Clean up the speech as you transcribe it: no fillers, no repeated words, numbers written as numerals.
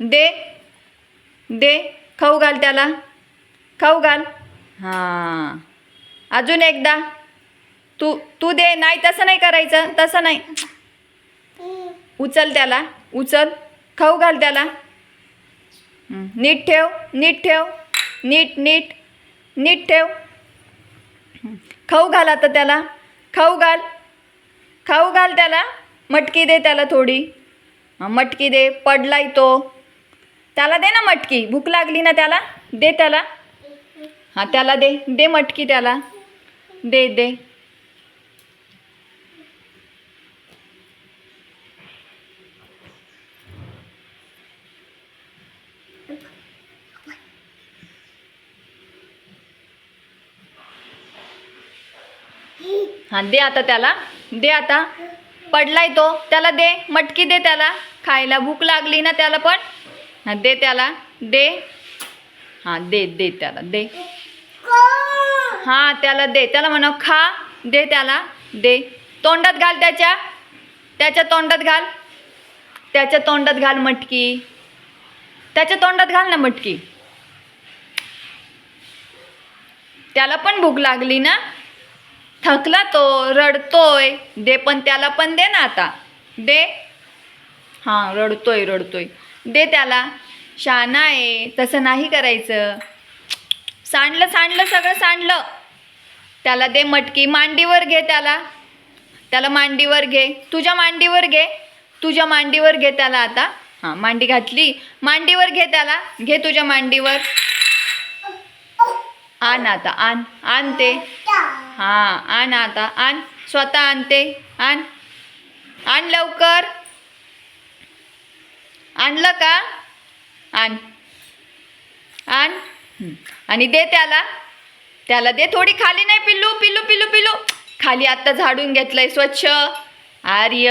दे दे, खाऊ घाल त्याला, खाऊ घाल. हां, अजून एकदा. तू तू दे. नाही तसं नाही करायचं, तसं नाही. उचल त्याला, उचल, खाऊ घाल त्याला. नीट ठेव, नीट ठेव, नीट नीट नीट ठेव. खाऊ घाल आता त्याला, खाऊ घाल, खाऊ घाल त्याला. मटकी दे त्याला थोडी. मटकी दे, पडलाय तो. त्याला दे ना मटकी, भूक लागली ना त्याला, दे त्याला. हां, त्याला दे, दे मटकी त्याला, दे दे. हां, दे आता त्याला, दे आता. पडलाय तो, त्याला दे मटकी, दे त्याला खायला. भूक लागली ना त्याला पण. हां, दे त्याला, दे. हां, दे दे त्याला, दे. हां, त्याला दे, त्याला म्हणा खा. दे त्याला, दे. तोंडात घाल त्याच्या, त्याच्या तोंडात घाल, त्याच्या तोंडात घाल मटकी, त्याच्या तोंडात घाल ना मटकी. त्याला पण भूक लागली ना, थकला तो, रडतोय. दे पण त्याला पण, दे ना आता, दे. हां, रडतोय रडतोय, दे त्याला. शहाणा आहे, तसं नाही करायचं. सांडलं सांडलं, सगळं सांडलं. त्याला दे मटकी. मांडीवर घे त्याला, त्याला मांडीवर घे, तुझ्या मांडीवर घे, तुझ्या मांडीवर घे त्याला आता. हां, मांडी घातली, मांडीवर घे त्याला, घे तुझ्या मांडीवर. आण आता, आण, आण ते. हां, आण आता, आण, स्वतः आणते, आण, आण लवकर. आणलं का? आण, आण. आणि दे त्याला, त्याला दे थोडी. खाली नाही पिल्लू, पिल्लू पिल्लू पिल्लू. खाली आत्ता झाडून घेतलंय स्वच्छ. आर्य